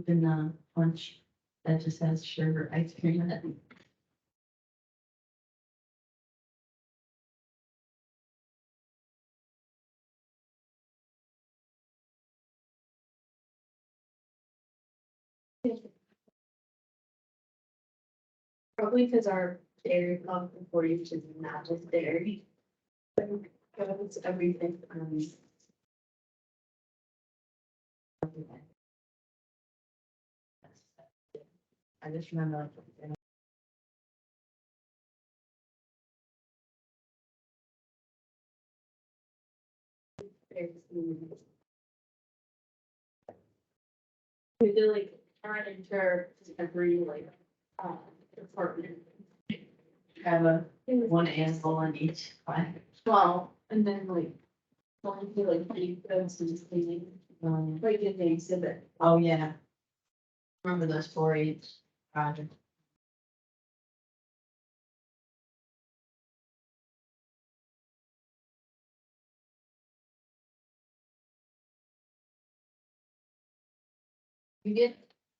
in a punch that just has sugar ice cream in it. Probably because our dairy pump before you is not just dairy. But it's everything. I just remember like. We did like turn into every like department. Have a one animal on each plant. Well, and then like going to like big goods and just cleaning, like in the exhibit. Oh, yeah. Remember those 4-H projects? You get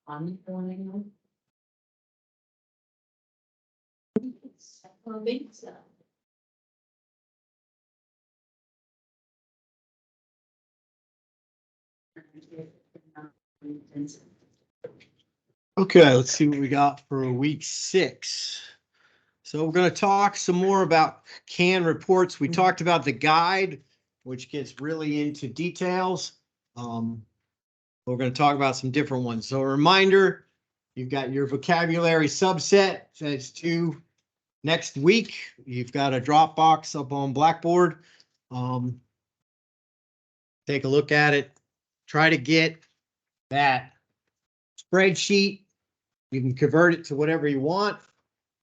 on the one anymore? I think so. Okay, let's see what we got for week 6. So we're going to talk some more about CAN reports. We talked about the guide, which gets really into details. We're going to talk about some different ones. So a reminder, you've got your vocabulary subset. That's due next week. You've got a Dropbox up on Blackboard. Take a look at it. Try to get that spreadsheet. You can convert it to whatever you want,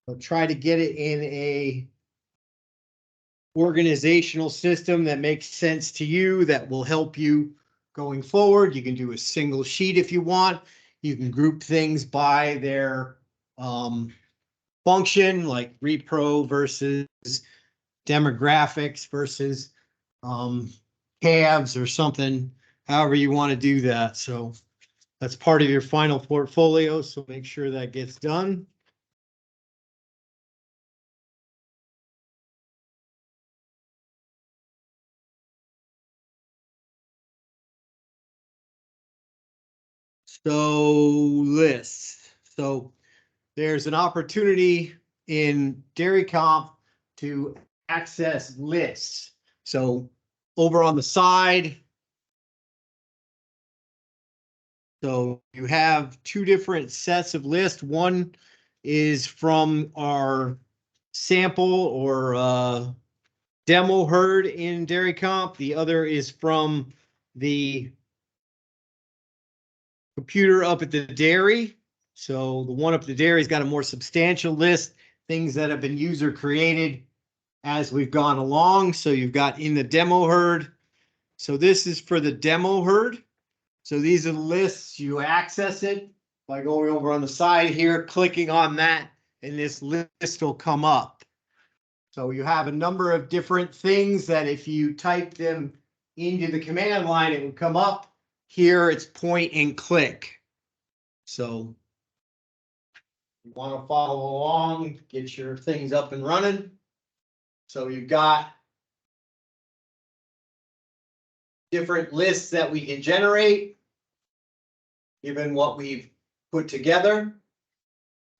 but try to get it in a organizational system that makes sense to you, that will help you going forward. You can do a single sheet if you want. You can group things by their function, like repro versus demographics versus calves or something, however you want to do that. So that's part of your final portfolio, so make sure that gets done. So lists. So there's an opportunity in Dairy Comp to access lists. So over on the side, so you have 2 different sets of lists. One is from our sample or demo herd in Dairy Comp. The other is from the computer up at the dairy. So the one up at the dairy's got a more substantial list, things that have been user created as we've gone along. So you've got in the demo herd. So this is for the demo herd. So these are the lists. You access it by going over on the side here, clicking on that, and this list will come up. So you have a number of different things that if you type them into the command line, it would come up. Here it's point and click. So you want to follow along, get your things up and running. So you've got different lists that we can generate, given what we've put together.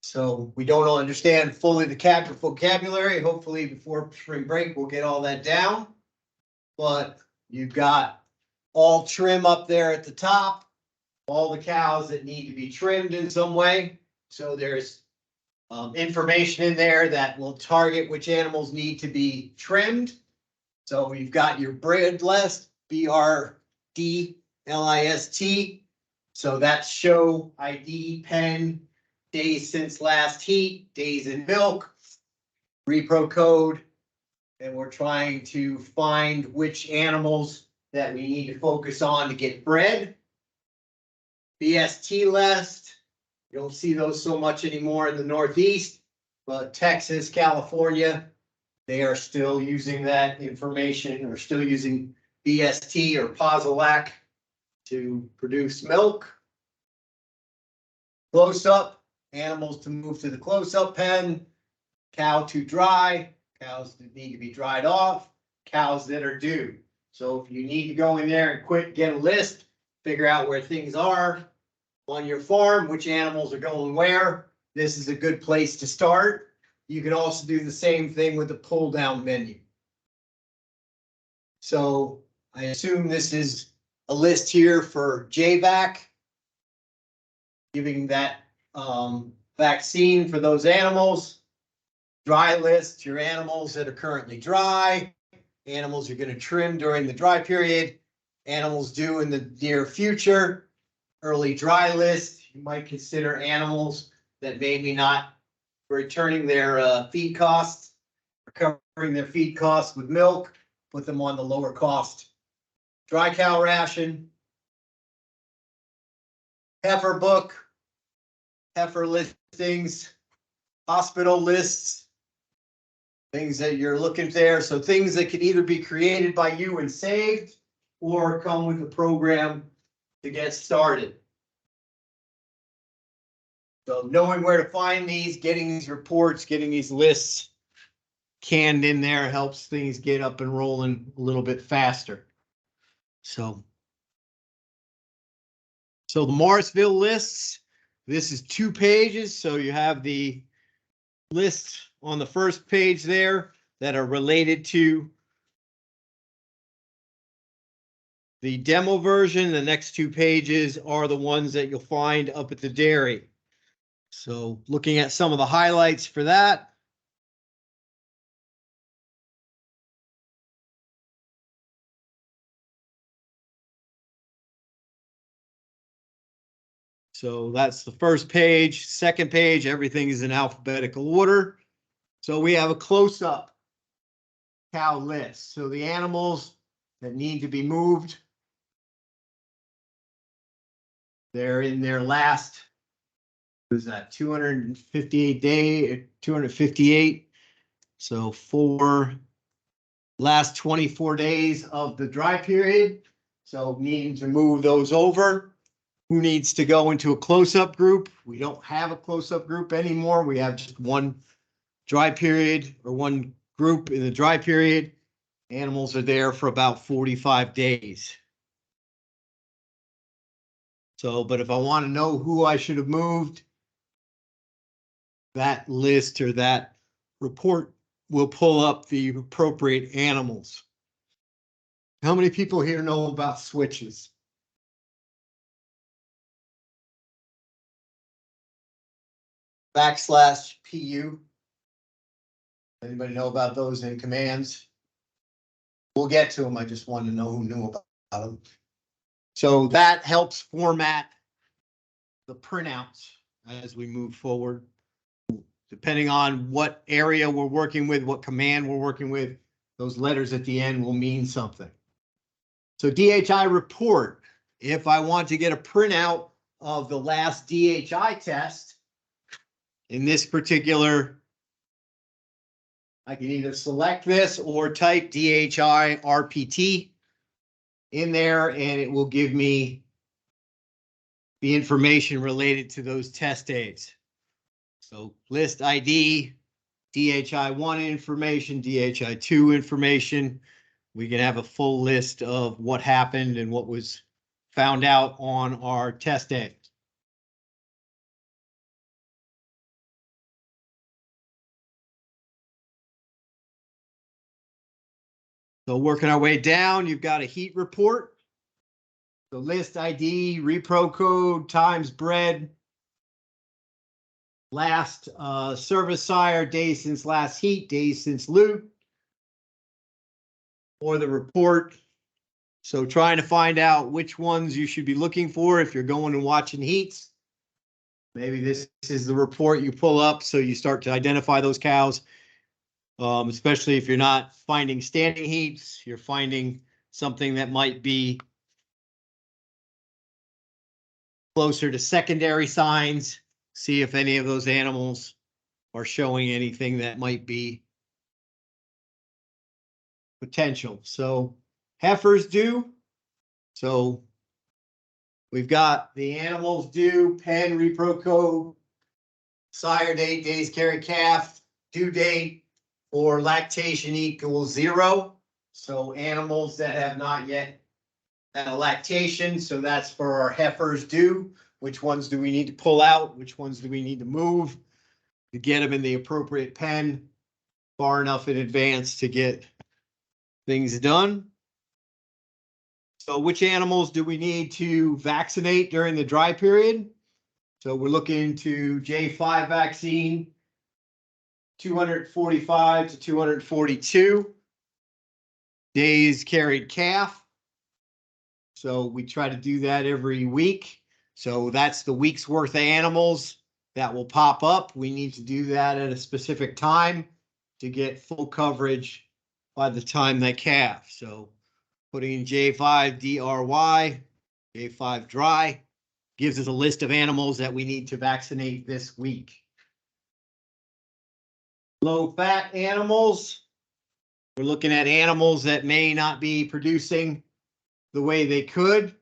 So we don't understand fully the vocabulary. Hopefully before spring break, we'll get all that down. But you've got all trim up there at the top, all the cows that need to be trimmed in some way. So there's information in there that will target which animals need to be trimmed. So you've got your bred list, BRD LIST. So that's show ID, pen, days since last heat, days in milk, repro code. And we're trying to find which animals that we need to focus on to get bred. BST list. You don't see those so much anymore in the Northeast, but Texas, California, they are still using that information or still using BST or Posilac to produce milk. Close-up, animals to move to the close-up pen, cow to dry, cows that need to be dried off, cows that are due. So if you need to go in there and quick get a list, figure out where things are on your farm, which animals are going where, this is a good place to start. You can also do the same thing with the pull-down menu. So I assume this is a list here for JVAC, giving that vaccine for those animals. Dry list, your animals that are currently dry, animals you're going to trim during the dry period, animals due in the near future. Early dry list, you might consider animals that maybe not returning their feed costs, recovering their feed costs with milk, put them on the lower cost dry cow ration. Heifer book, heifer listings, hospital lists, things that you're looking there. So things that can either be created by you and saved or come with a program to get started. So knowing where to find these, getting these reports, getting these lists canned in there helps things get up and rolling a little bit faster. So the Morrisville lists, this is 2 pages. So you have the lists on the first page there that are related to the demo version. The next 2 pages are the ones that you'll find up at the dairy. So looking at some of the highlights for that. So that's the first page. Second page, everything is in alphabetical order. So we have a close-up cow list. So the animals that need to be moved, they're in their last, what is that, 258 day, 258. So for last 24 days of the dry period. So needing to move those over. Who needs to go into a close-up group? We don't have a close-up group anymore. We have just one dry period or one group in the dry period. Animals are there for about 45 days. So, but if I want to know who I should have moved, that list or that report will pull up the appropriate animals. How many people here know about switches? \PU. Anybody know about those in commands? We'll get to them. I just wanted to know who knew about them. So that helps format the printouts as we move forward. Depending on what area we're working with, what command we're working with, those letters at the end will mean something. So DHI report, if I want to get a printout of the last DHI test, in this particular, I can either select this or type DHI RPT in there, and it will give me the information related to those test days. So list ID, DHI1 information, DHI2 information. We can have a full list of what happened and what was found out on our test day. So working our way down, you've got a heat report. The list ID, repro code, times bred, last service sire, days since last heat, days since loot, or the report. So trying to find out which ones you should be looking for if you're going and watching heats. Maybe this is the report you pull up so you start to identify those cows. Especially if you're not finding standing heats, you're finding something that might be closer to secondary signs. See if any of those animals are showing anything that might be potential. So heifers due. So we've got the animals due, pen, repro code, sire date, days carried calf, due date, or lactation equals 0. So animals that have not yet had a lactation, so that's for our heifers due. Which ones do we need to pull out? Which ones do we need to move to get them in the appropriate pen far enough in advance to get things done? So which animals do we need to vaccinate during the dry period? So we're looking to J5 vaccine, 245 to 242 days carried calf. So we try to do that every week. So that's the week's worth of animals that will pop up. We need to do that at a specific time to get full coverage by the time they calf. So putting in J5 DRY, J5 dry, gives us a list of animals that we need to vaccinate this week. Low fat animals. We're looking at animals that may not be producing the way they could.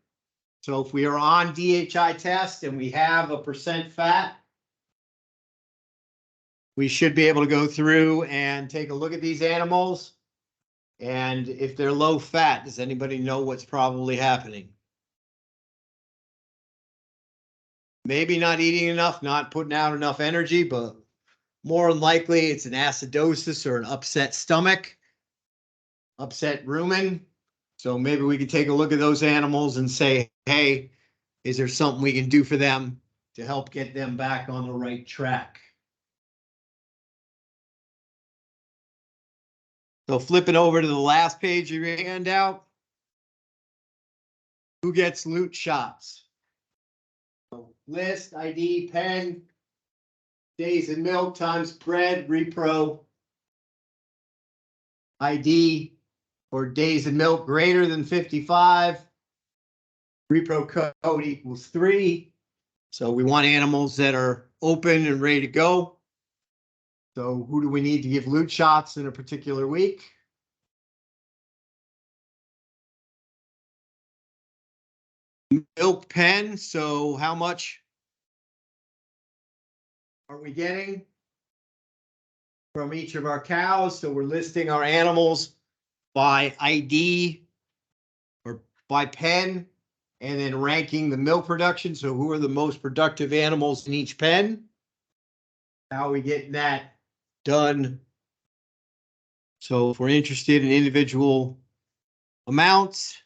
So if we are on DHI test and we have a % fat, we should be able to go through and take a look at these animals. And if they're low fat, does anybody know what's probably happening? Maybe not eating enough, not putting out enough energy, but more than likely it's an acidosis or an upset stomach, upset rumen. So maybe we could take a look at those animals and say, hey, is there something we can do for them to help get them back on the right track? So flipping over to the last page of your handout, who gets loot shots? So list, ID, pen, days in milk times bred, repro, ID, or days in milk greater than 55. Repro code equals 3. So we want animals that are open and ready to go. So who do we need to give loot shots in a particular week? Milk pen. So how much are we getting from each of our cows? So we're listing our animals by ID or by pen, and then ranking the milk production. So who are the most productive animals in each pen? How are we getting that done? So if we're interested in individual amounts,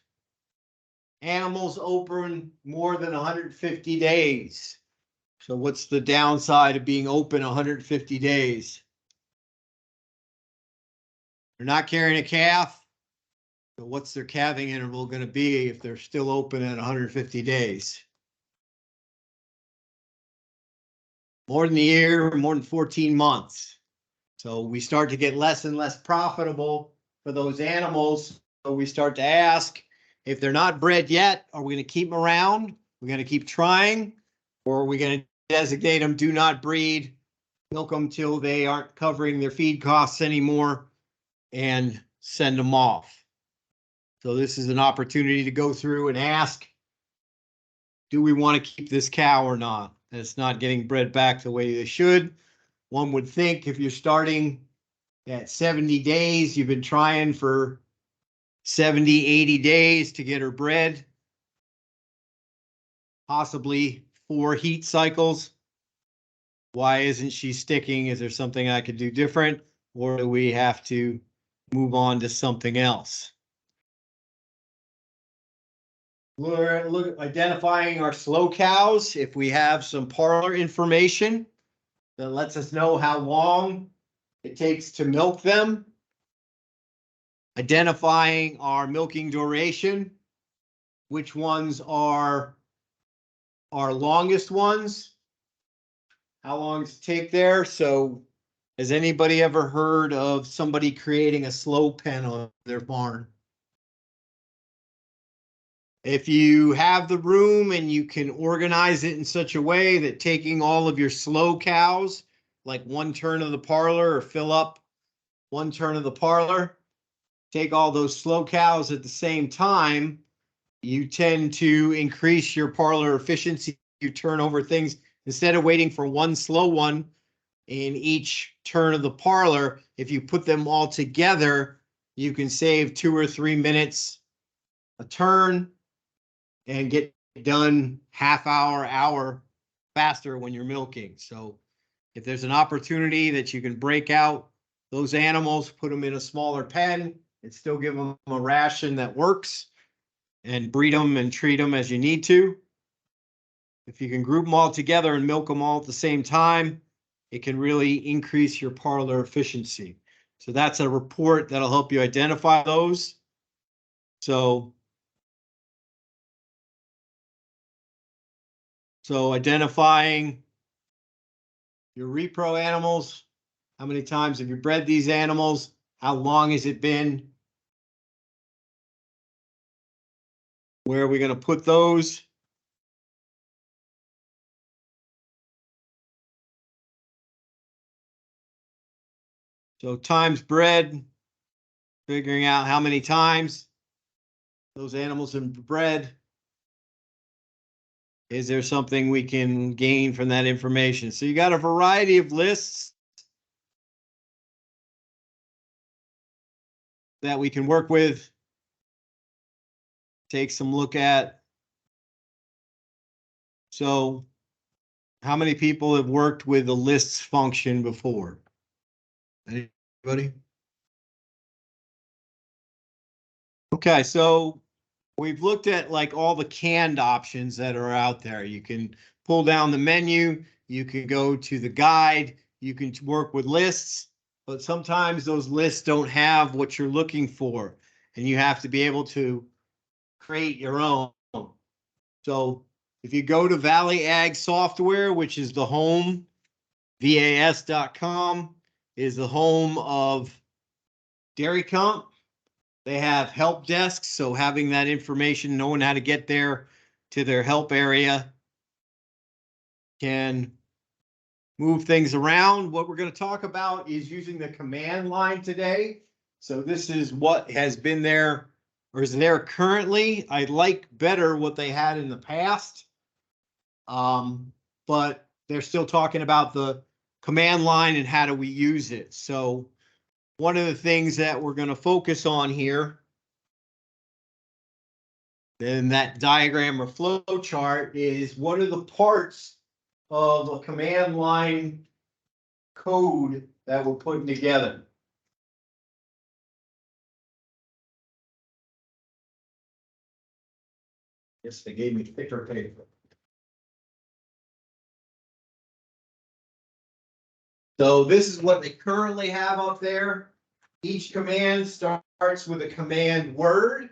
animals open more than 150 days. So what's the downside of being open 150 days? They're not carrying a calf. So what's their calving interval going to be if they're still open at 150 days? More than a year, more than 14 months. So we start to get less and less profitable for those animals. So we start to ask, if they're not bred yet, are we going to keep them around? We're going to keep trying, or are we going to designate them do not breed, milk them till they aren't covering their feed costs anymore, and send them off? So this is an opportunity to go through and ask, do we want to keep this cow or not? And it's not getting bred back the way they should. One would think if you're starting at 70 days, you've been trying for 70, 80 days to get her bred, possibly 4 heat cycles. Why isn't she sticking? Is there something I could do different? Or do we have to move on to something else? We're identifying our slow cows. If we have some parlor information that lets us know how long it takes to milk them. Identifying our milking duration, which ones are our longest ones, how long does it take there? So has anybody ever heard of somebody creating a slow pen on their barn? If you have the room and you can organize it in such a way that taking all of your slow cows, like one turn of the parlor or fill up one turn of the parlor, take all those slow cows at the same time, you tend to increase your parlor efficiency. You turn over things instead of waiting for one slow one in each turn of the parlor. If you put them all together, you can save 2 or 3 minutes a turn and get done hour faster when you're milking. So if there's an opportunity that you can break out those animals, put them in a smaller pen and still give them a ration that works, and breed them and treat them as you need to. If you can group them all together and milk them all at the same time, it can really increase your parlor efficiency. So that's a report that'll help you identify those. So identifying your repro animals, how many times have you bred these animals? How long has it been? Where are we going to put those? So times bred, figuring out how many times those animals have been bred. Is there something we can gain from that information? So you got a variety of lists that we can work with, take some look at. So how many people have worked with the lists function before? Anybody? Okay, so we've looked at like all the canned options that are out there. You can pull down the menu, you can go to the guide, you can work with lists, but sometimes those lists don't have what you're looking for, and you have to be able to create your own. So if you go to Valley Ag Software, which is the home, VAS.com is the home of Dairy Comp. They have help desks, so having that information, knowing how to get there to their help area can move things around. What we're going to talk about is using the command line today. So this is what has been there or is there currently. I like better what they had in the past, but they're still talking about the command line and how do we use it. So one of the things that we're going to focus on here in that diagram or flow chart is what are the parts of a command line code that we're putting together. Yes, they gave me thicker paper. So this is what they currently have up there. Each command starts with a command word.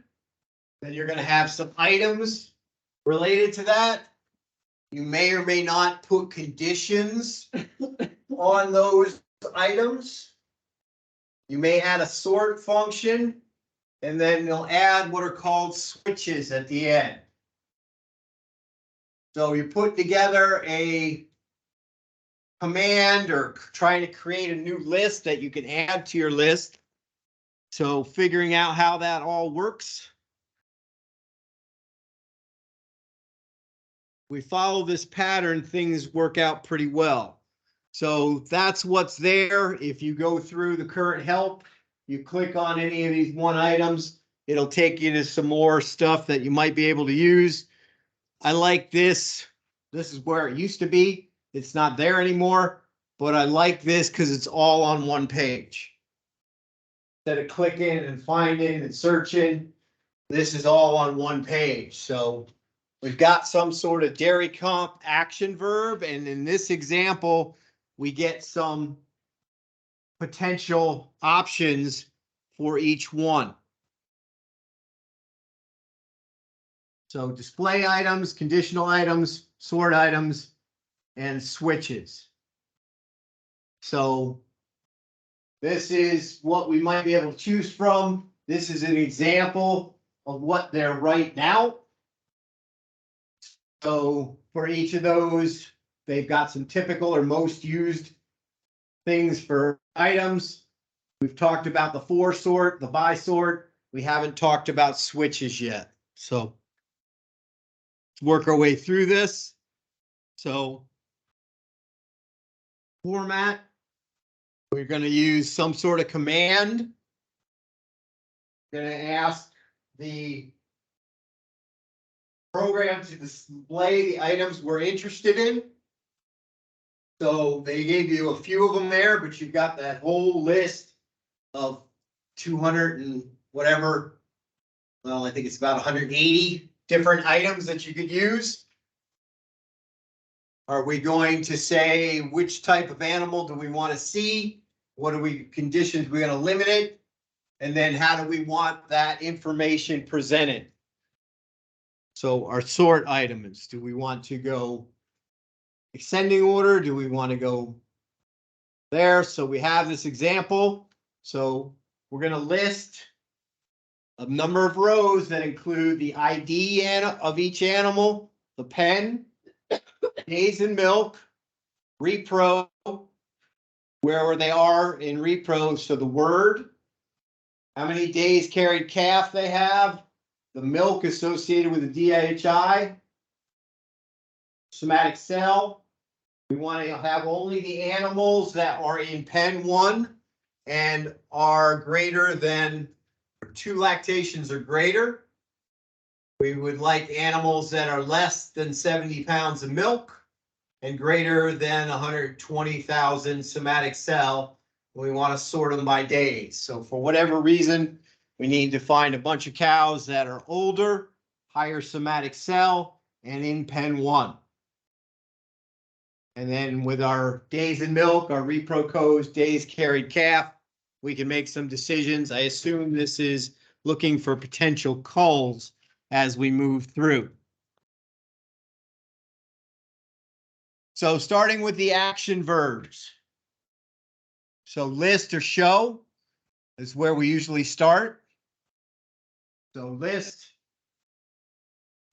Then you're going to have some items related to that. You may or may not put conditions on those items. You may add a sort function, and then you'll add what are called switches at the end. So you put together a command or trying to create a new list that you can add to your list. So figuring out how that all works. We follow this pattern, things work out pretty well. So that's what's there. If you go through the current help, you click on any of these one items, it'll take you to some more stuff that you might be able to use. I like this. This is where it used to be. It's not there anymore, but I like this because it's all on one page. Instead of clicking and finding and searching, this is all on one page. So we've got some sort of dairy comp action verb, and in this example, we get some potential options for each one. So display items, conditional items, sort items, and switches. So this is what we might be able to choose from. This is an example of what they're right now. So for each of those, they've got some typical or most used things for items. We've talked about the for sort, the by sort. We haven't talked about switches yet. So let's work our way through this. So format, we're going to use some sort of command. Going to ask the program to display the items we're interested in. So they gave you a few of them there, but you've got that whole list of 200 and whatever. Well, I think it's about 180 different items that you could use. Are we going to say which type of animal do we want to see? What are we conditions we're going to limit it? And then how do we want that information presented? So our sort items, do we want to go ascending order? Do we want to go there? So we have this example. So we're going to list a number of rows that include the ID of each animal, the pen, days in milk, repro, where they are in repro. So the word, how many days carried calf they have, the milk associated with the DHI, somatic cell. We want to have only the animals that are in pen 1 and are greater than 2 lactations or greater. We would like animals that are less than 70 pounds of milk and greater than 120,000 somatic cell. We want to sort them by days. So for whatever reason, we need to find a bunch of cows that are older, higher somatic cell, and in pen 1. And then with our days in milk, our repro codes, days carried calf, we can make some decisions. I assume this is looking for potential culls as we move through. So starting with the action verbs. So list or show is where we usually start. So list,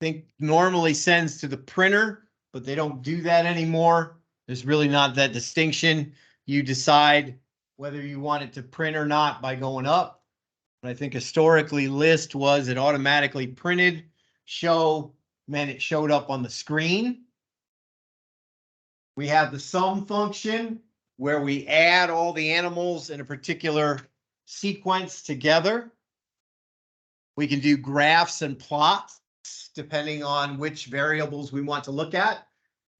I think normally sends to the printer, but they don't do that anymore. There's really not that distinction. You decide whether you want it to print or not by going up. But I think historically list was it automatically printed. Show meant it showed up on the screen. We have the sum function where we add all the animals in a particular sequence together. We can do graphs and plots depending on which variables we want to look at.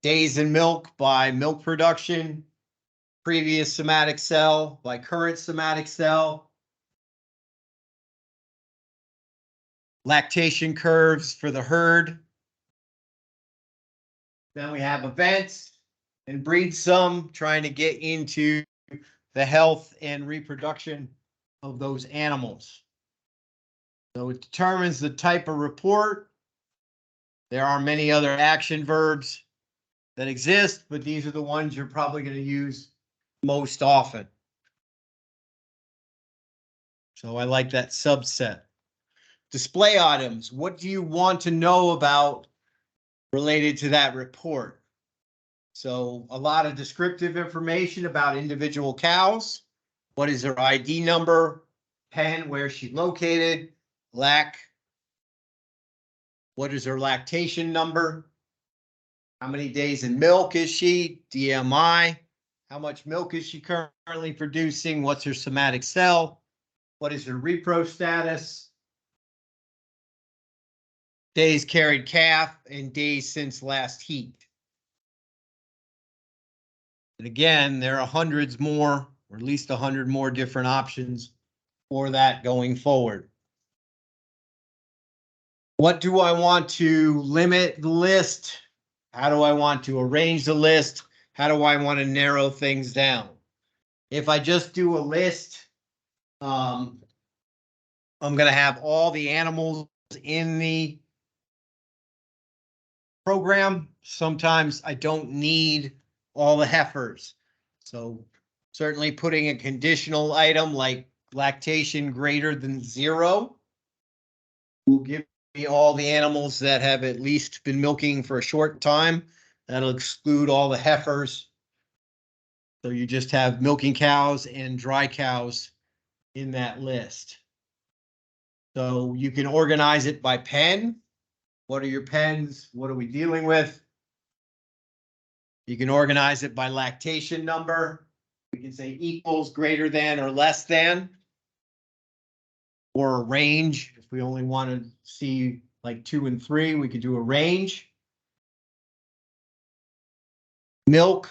Days in milk by milk production, previous somatic cell by current somatic cell, lactation curves for the herd. Then we have events and breed sum, trying to get into the health and reproduction of those animals. So it determines the type of report. There are many other action verbs that exist, but these are the ones you're probably going to use most often. So I like that subset. Display items. What do you want to know about related to that report? So a lot of descriptive information about individual cows. What is her ID number? Pen, where is she located? What is her lactation number? How many days in milk is she? DMI. How much milk is she currently producing? What's her somatic cell? What is her repro status? Days carried calf and days since last heat. And again, there are hundreds more, or at least 100 more different options for that going forward. What do I want to limit the list? How do I want to arrange the list? How do I want to narrow things down? If I just do a list, I'm going to have all the animals in the program. Sometimes I don't need all the heifers. So certainly putting a conditional item like lactation greater than 0 will give me all the animals that have at least been milking for a short time. That'll exclude all the heifers. So you just have milking cows and dry cows in that list. So you can organize it by pen. What are your pens? What are we dealing with? You can organize it by lactation number. We can say equals, greater than, or less than. Or a range. If we only want to see like 2 and 3, we could do a range. Milk.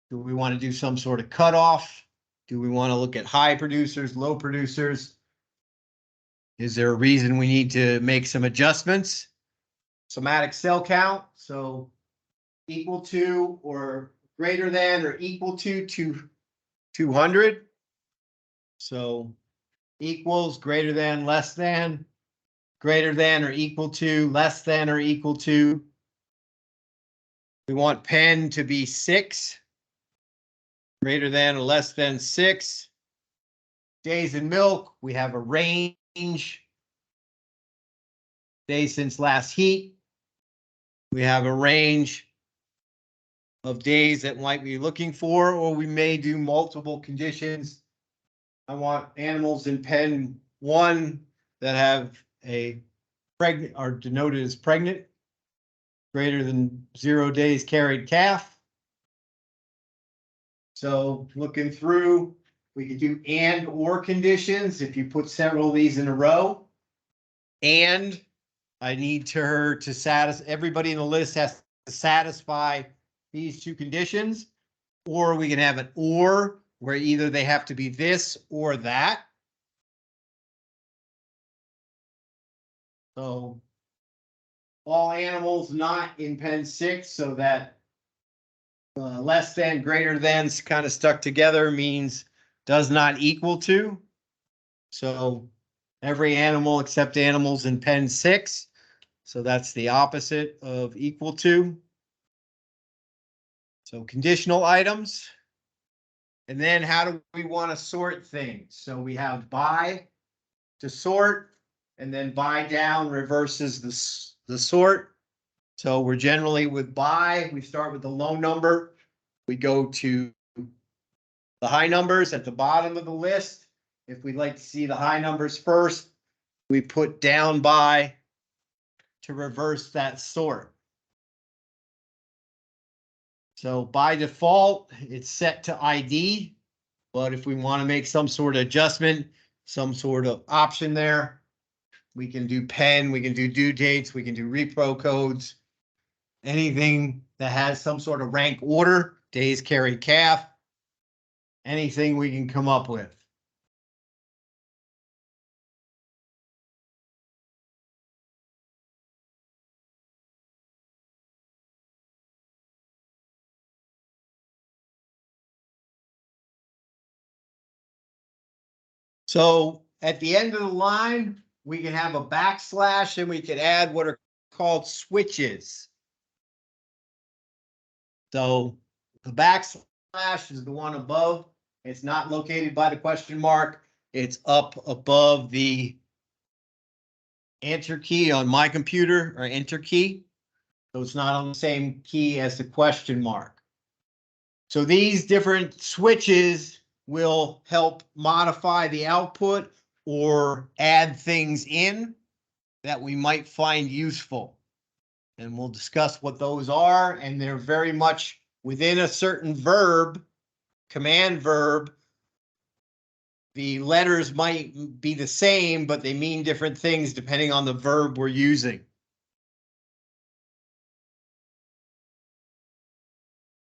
Do we want to do some sort of cutoff? Do we want to look at high producers, low producers? Is there a reason we need to make some adjustments? Somatic cell count. So equal to or greater than or equal to 200. So equals, greater than, less than, greater than or equal to, less than or equal to. We want pen to be 6, greater than or less than 6. Days in milk, we have a range. Days since last heat, we have a range of days that might be looking for, or we may do multiple conditions. I want animals in pen 1 that have a pregnant, are denoted as pregnant, greater than 0 days carried calf. So looking through, we could do and or conditions if you put several of these in a row. And I need her to satisfy, everybody in the list has to satisfy these 2 conditions, or we can have an or where either they have to be this or that. So all animals not in pen 6, so that less than, greater than kind of stuck together means does not equal to. So every animal except animals in pen 6. So that's the opposite of equal to. So conditional items. And then how do we want to sort things? So we have by to sort, and then by down reverses the sort. So we're generally with by, we start with the low number. We go to the high numbers at the bottom of the list. If we'd like to see the high numbers first, we put down by to reverse that sort. So by default, it's set to ID, but if we want to make some sort of adjustment, some sort of option there, we can do pen, we can do due dates, we can do repro codes, anything that has some sort of rank order, days carried calf, anything we can come up with. So at the end of the line, we can have a backslash and we can add what are called switches. So the backslash is the one above. It's not located by the question mark. It's up above the enter key on my computer, or enter key. So it's not on the same key as the question mark. So these different switches will help modify the output or add things in that we might find useful. And we'll discuss what those are, and they're very much within a certain verb, command verb. The letters might be the same, but they mean different things depending on the verb we're using.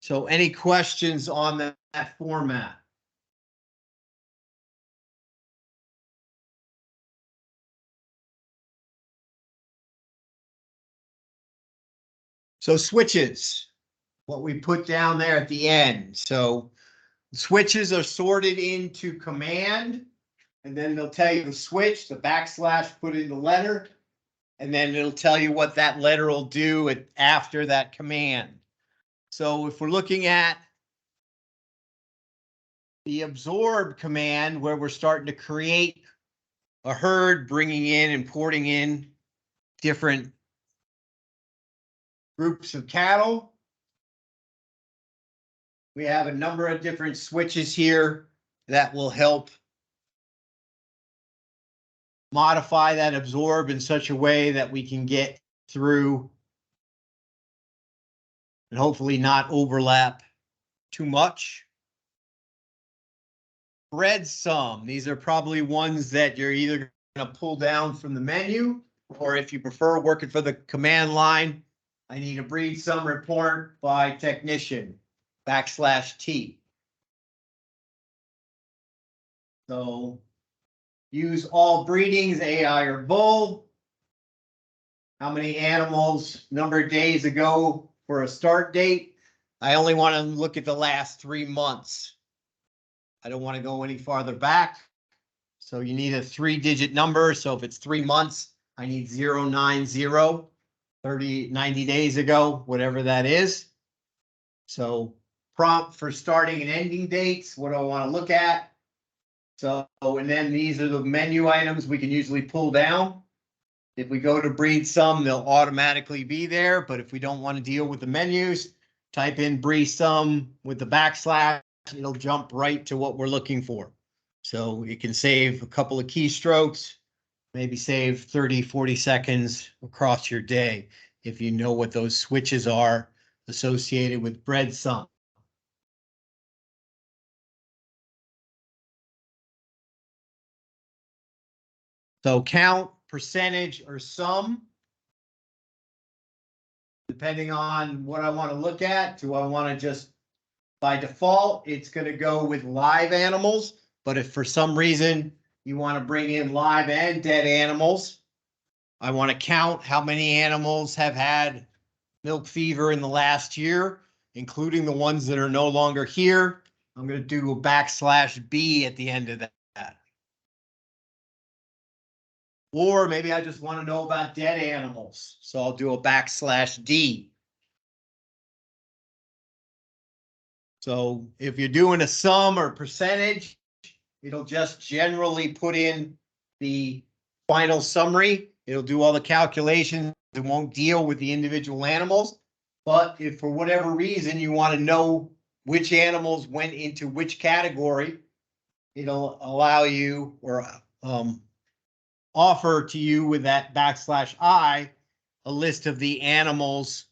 So any questions on that format? So switches, what we put down there at the end. So switches are sorted into command, and then they'll tell you the switch, the backslash, put in the letter, and then it'll tell you what that letter will do after that command. So if we're looking at the absorb command, where we're starting to create a herd, bringing in and porting in different groups of cattle, we have a number of different switches here that will help modify that absorb in such a way that we can get through and hopefully not overlap too much. Bread sum. These are probably ones that you're either going to pull down from the menu, or if you prefer working for the command line, I need a breed sum report by technician /T. So use all breedings, AI or bull. How many animals, number of days ago for a start date. I only want to look at the last 3 months. I don't want to go any farther back. So you need a 3-digit number. So if it's 3 months, I need 090, 90 days ago, whatever that is. So prompt for starting and ending dates. What do I want to look at? So, and then these are the menu items we can usually pull down. If we go to breed sum, they'll automatically be there. But if we don't want to deal with the menus, type in breed sum with the /, it'll jump right to what we're looking for. So you can save a couple of keystrokes, maybe save 30, 40 seconds across your day if you know what those switches are associated with bread sum. So count, percentage, or sum, depending on what I want to look at. Do I want to just, by default, it's going to go with live animals. But if for some reason you want to bring in live and dead animals, I want to count how many animals have had milk fever in the last year, including the ones that are no longer here. I'm going to do a /B at the end of that. Or maybe I just want to know about dead animals. So I'll do a /D. So if you're doing a sum or percentage, it'll just generally put in the final summary. It'll do all the calculations. It won't deal with the individual animals. But if for whatever reason you want to know which animals went into which category, it'll allow you or offer to you with that /I a list of the animals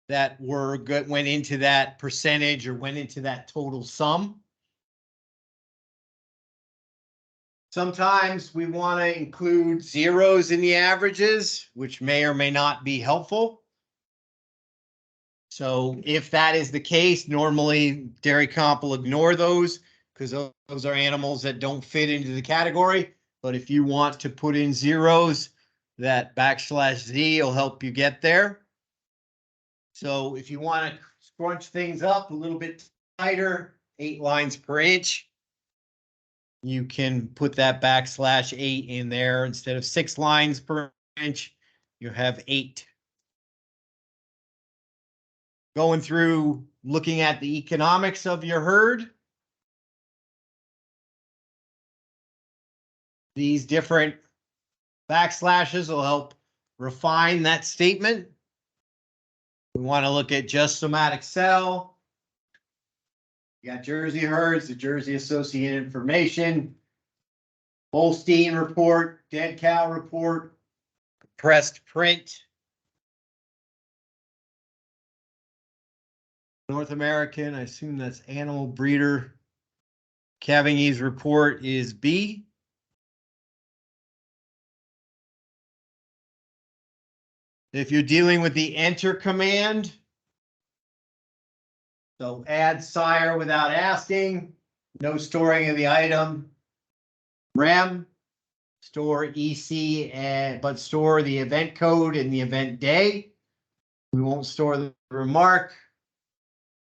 that went into that percentage or went into that total sum. Sometimes we want to include zeros in the averages, which may or may not be helpful. So if that is the case, normally Dairy Comp will ignore those because those are animals that don't fit into the category. But if you want to put in zeros, that /Z will help you get there. So if you want to scrunch things up a little bit tighter, 8 lines per inch, you can put that /8 in there. Instead of 6 lines per inch, you have 8. Going through looking at the economics of your herd. These different / will help refine that statement. We want to look at just somatic cell. You got Jersey herds, the Jersey Associated Information, Holstein report, dead cow report, compressed print. North American, I assume that's animal breeder. Cavigny's report is B. If you're dealing with the enter command, so add sire without asking, no storing of the item, rem, store EC, but store the event code and the event day. We won't store the remark.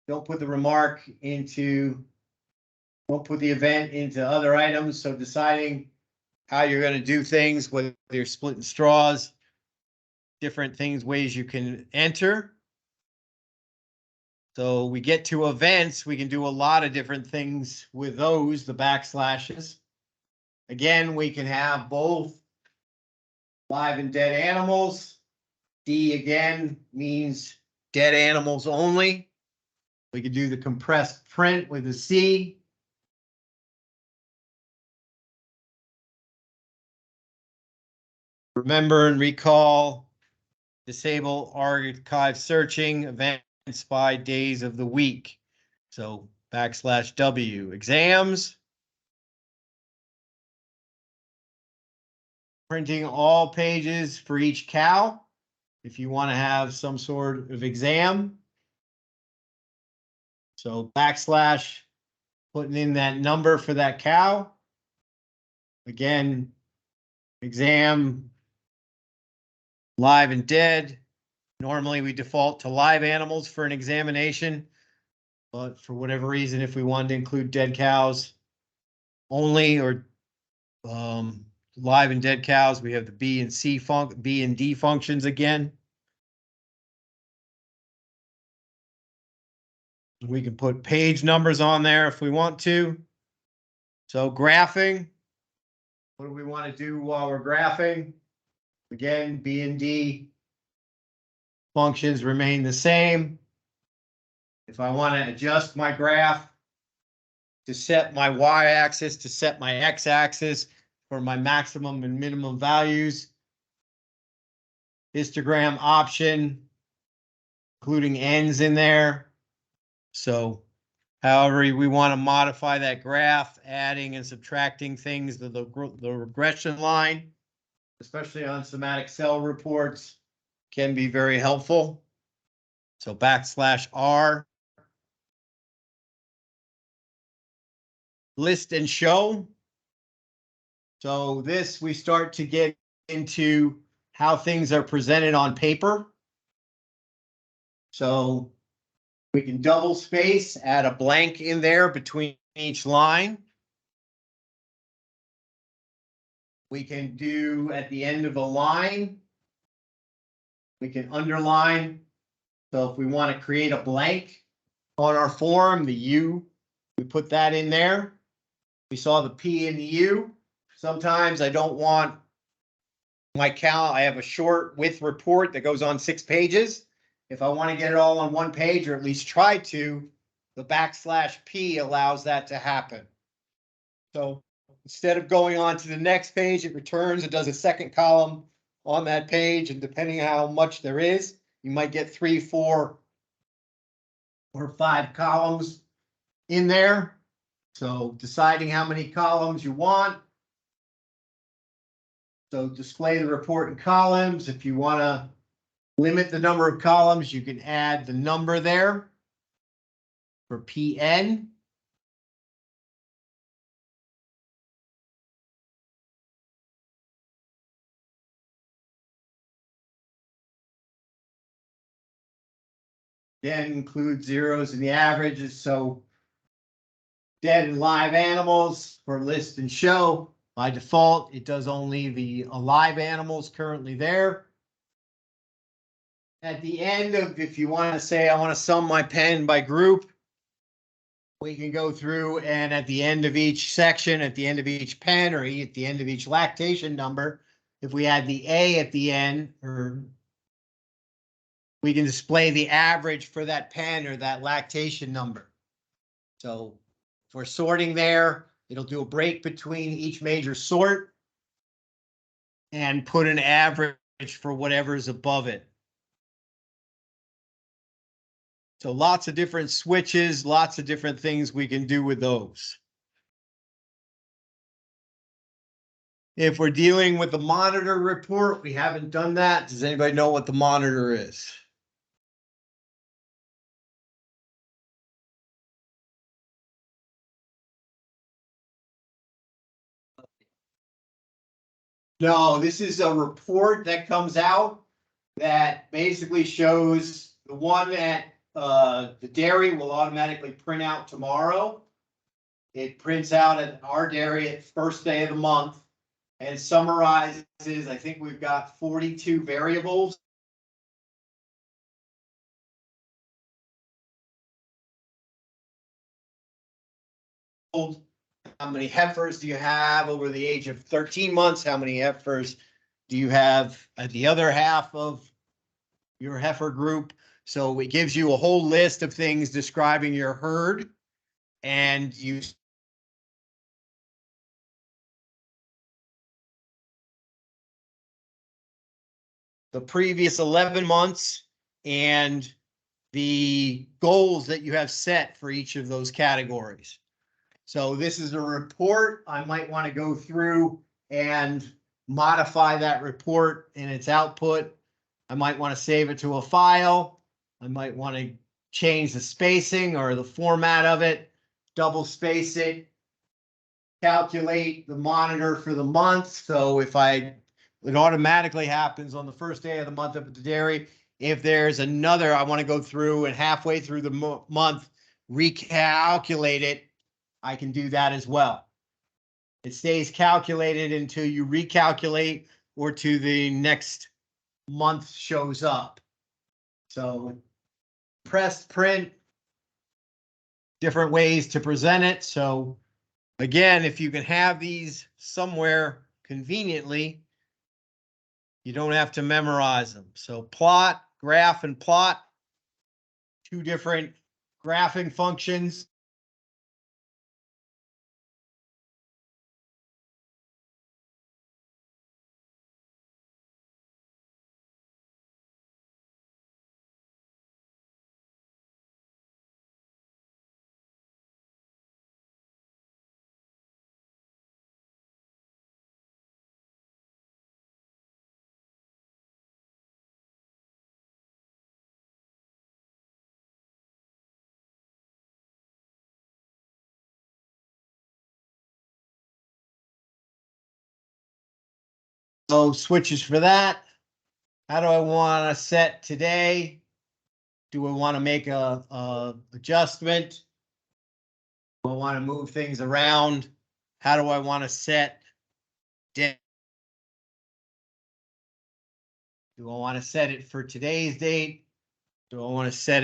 Don't put the remark into, don't put the event into other items. So deciding how you're going to do things, whether you're splitting straws, different things, ways you can enter. So we get to events, we can do a lot of different things with those, the /. Again, we can have both live and dead animals. D again means dead animals only. We could do the compressed print with a C. remember and recall, disable archive searching, events by days of the week. So \W, exams. Printing all pages for each cow, if you want to have some sort of exam. So \, putting in that number for that cow. Again, exam, live and dead. Normally we default to live animals for an examination, but for whatever reason, if we wanted to include dead cows only, or live and dead cows, we have the B and D functions again. We can put page numbers on there if we want to. So graphing, what do we want to do while we're graphing? Again, B and D functions remain the same. If I want to adjust my graph to set my y-axis, to set my x-axis for my maximum and minimum values, histogram option, including ends in there. So however we want to modify that graph, adding and subtracting things to the regression line, especially on somatic cell reports, can be very helpful. So \R. List and show. So this, we start to get into how things are presented on paper. So we can double space, add a blank in there between each line. We can do at the end of a line, we can underline. So if we want to create a blank on our form, the U, we put that in there. We saw the P and the U. Sometimes I don't want my I have a short width report that goes on 6 pages. If I want to get it all on 1 page, or at least try to, the \P allows that to happen. So instead of going on to the next page, it returns, it does a second column on that page, and depending on how much there is, you might get 3, 4, or 5 columns in there. So deciding how many columns you want. So display the report in columns. If you want to limit the number of columns, you can add the number there for PN. Then include zeros in the averages. So dead and live animals for list and show. By default, it does only the alive animals currently there. At the end of, if you want to say, I want to sum my pen by group, we can go through, and at the end of each section, at the end of each pen, or at the end of each lactation number, if we add the A at the end, or we can display the average for that pen or that lactation number. So if we're sorting there, it'll do a break between each major sort and put an average for whatever's above it. So lots of different switches, lots of different things we can do with those. If we're dealing with the monitor report, we haven't done that. Does anybody know what the monitor is? No, this is a report that comes out that basically shows the one at the dairy will automatically print out tomorrow. It prints out at our dairy at first day of the month and summarizes, I think we've got 42 variables. How many heifers do you have over the age of 13 months? How many heifers do you have at the other half of your heifer group? So it gives you a whole list of things describing your herd, and you the previous 11 months and the goals that you have set for each of those categories. So this is a report. I might want to go through and modify that report in its output. I might want to save it to a file. I might want to change the spacing or the format of it, double space it, calculate the monitor for the month. So if it automatically happens on the first day of the month up at the dairy. If there's another, I want to go through and halfway through the month, recalculate it. I can do that as well. It stays calculated until you recalculate or to the next month shows up. So press, print, different ways to present it. So again, if you can have these somewhere conveniently, you don't have to memorize them. So plot, graph, and plot, two different graphing functions. So switches for that. How do I want to set today? Do I want to make a adjustment? Do I want to move things around? How do I want to set? Do I want to set it for today's date? Do I want to set it